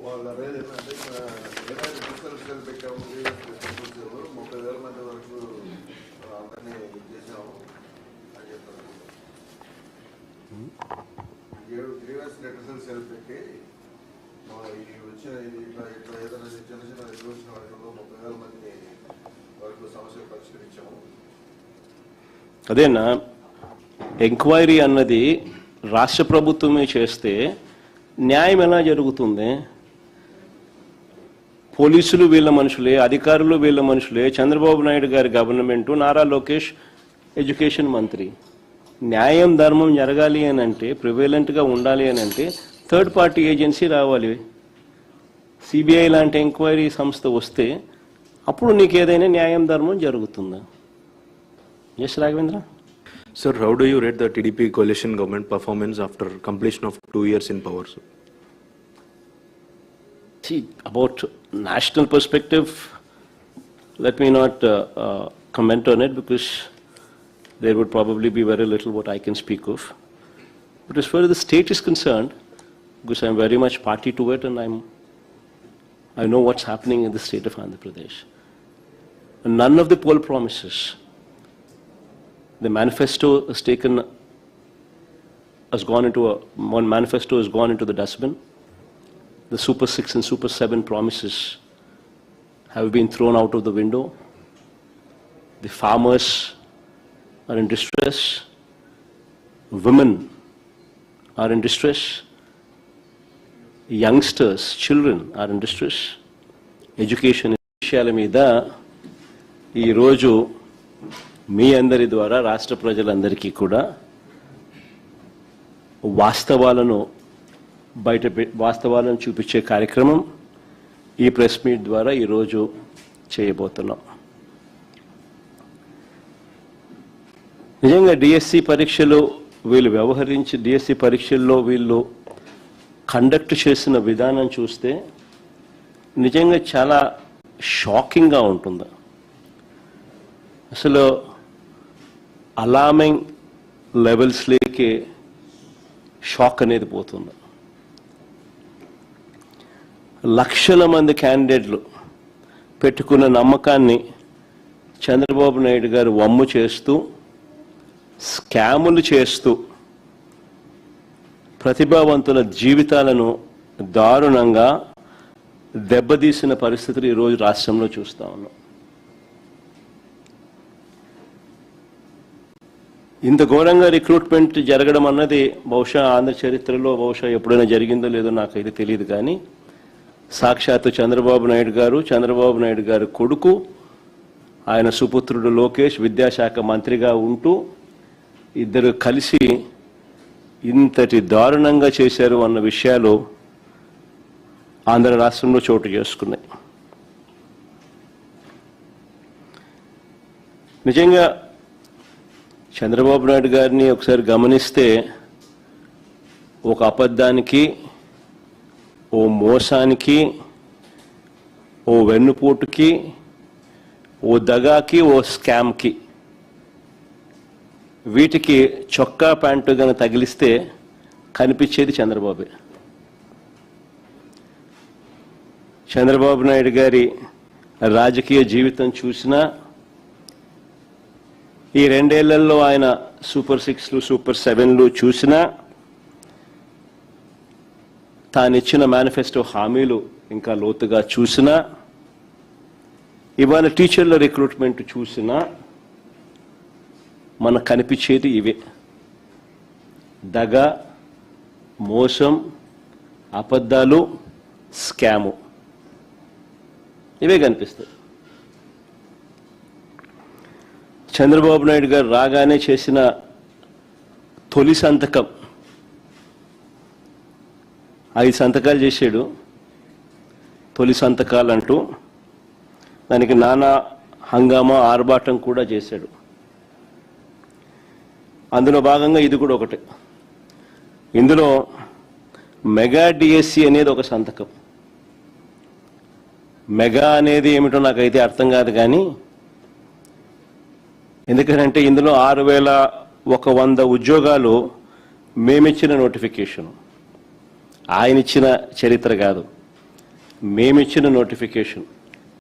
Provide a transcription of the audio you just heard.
వాళ్ళు అనేది ఏంటంటే ఏదైనా డిస్కషన్ పెట్టాము 30,000 మంది వరకు అందరినీ చేసాము అని చెప్పారు. 7 గ్రీవెన్స్ లెటర్స్ సెల్ పెట్టి వచ్చిన ఇట్లా ఏదైనా చిన్న చిన్న రిజర్వేషన్ వాటిలో 30,000 మంది వరకు సమస్యలు పరిష్కరించాము. అదేనా ఎంక్వైరీ అన్నది రాష్ట్ర ప్రభుత్వమే చేస్తే న్యాయం ఎలా జరుగుతుంది? పోలీసులు వీళ్ళ మనుషులే, అధికారులు వీళ్ళ మనుషులే, చంద్రబాబు నాయుడు గారి గవర్నమెంటు, నారా లోకేష్ ఎడ్యుకేషన్ మంత్రి. న్యాయం ధర్మం జరగాలి అని అంటే, ప్రివేలెంట్గా ఉండాలి అని అంటే థర్డ్ పార్టీ ఏజెన్సీ రావాలి. సిబిఐ లాంటి ఎంక్వైరీ సంస్థ వస్తే అప్పుడు నీకు ఏదైనా న్యాయం ధర్మం జరుగుతుందా? Yes Raghavendra. Sir, how do you rate the TDP coalition government performance after completion of 2 years in power? Sir? See, about national perspective, let me not comment on it because there would probably be very little what I can speak of. But as far as the state is concerned, because I'm very much party to it and I know what's happening in the state of Andhra Pradesh. And none of the poll promises. The manifesto one manifesto has gone into the dustbin. The Super 6 and Super 7 promises have been thrown out of the window. The farmers are in distress. Women are in distress. Youngsters, children are in distress. Education విషయాల మీద ఈ రోజు మీ అందరి ద్వారా రాష్ట్ర ప్రజలందరికీ కూడా వాస్తవాలను చూపించే కార్యక్రమం ఈ ప్రెస్ మీట్ ద్వారా ఈరోజు చేయబోతున్నాం. నిజంగా డిఎస్సి పరీక్షలు డిఎస్సి పరీక్షల్లో వీళ్ళు కండక్ట్ చేసిన విధానం చూస్తే నిజంగా చాలా షాకింగ్గా ఉంటుంది. అసలు అలార్మింగ్ లెవెల్స్లోకి షాక్ అనేది పోతుంది. లక్షల మంది క్యాండిడేట్లు పెట్టుకున్న నమ్మకాన్ని చంద్రబాబు నాయుడు గారు వమ్ము చేస్తూ, స్కాములు చేస్తూ ప్రతిభావంతుల జీవితాలను దారుణంగా దెబ్బతీసిన పరిస్థితులు ఈరోజు రాష్ట్రంలో చూస్తూ ఉన్నాం. ఇంత ఘోరంగా రిక్రూట్మెంట్ జరగడం అన్నది బహుశా ఆంధ్ర చరిత్రలో బహుశా ఎప్పుడైనా జరిగిందో లేదో నాకైతే తెలియదు. కానీ సాక్షాత్తు చంద్రబాబు నాయుడు గారు కొడుకు, ఆయన సుపుత్రుడు లోకేష్ విద్యాశాఖ మంత్రిగా ఉంటూ ఇద్దరు కలిసి ఇంతటి దారుణంగా చేశారు అన్న విషయాలు ఆంధ్ర రాష్ట్రంలో చోటు చేసుకున్నాయి. నిజంగా చంద్రబాబు నాయుడు గారిని ఒకసారి గమనిస్తే ఒక అబద్ధానికి, ఓ మోసానికి, ఓ వెన్నుపోటుకి, ఓ దగాకి, ఓ స్కామ్కి, వీటికి చొక్కా ప్యాంటు గన తగిలిస్తే కనిపించేది చంద్రబాబే. చంద్రబాబు నాయుడు గారి రాజకీయ జీవితం చూసినా, ఈ 2 ఏళ్లలో ఆయన సూపర్ 6లు సూపర్ 7లు చూసినా, తానిచ్చిన మేనిఫెస్టో హామీలు ఇంకా లోతుగా చూసినా, ఇవాళ టీచర్ల రిక్రూట్మెంట్ చూసినా మనకు కనిపించేది ఇవే: దగ, మోసం, అబద్ధాలు, స్కాము, ఇవే కనిపిస్తాయి. చంద్రబాబు నాయుడు గారు రాగానే చేసిన తొలి సంతకం 5 సంతకాలు చేశాడు. తొలి సంతకాలు అంటూ దానికి నానా హంగామా ఆర్భాటం కూడా చేశాడు. అందులో భాగంగా ఇది కూడా ఒకటి. ఇందులో మెగా డిఎస్సి అనేది ఒక సంతకం. మెగా అనేది ఏమిటో నాకైతే అర్థం కాదు. కానీ ఎందుకంటే ఇందులో 6,100 ఉద్యోగాలు మేమిచ్చిన నోటిఫికేషన్, ఆయన ఇచ్చిన చరిత్ర కాదు. మేమిచ్చిన నోటిఫికేషన్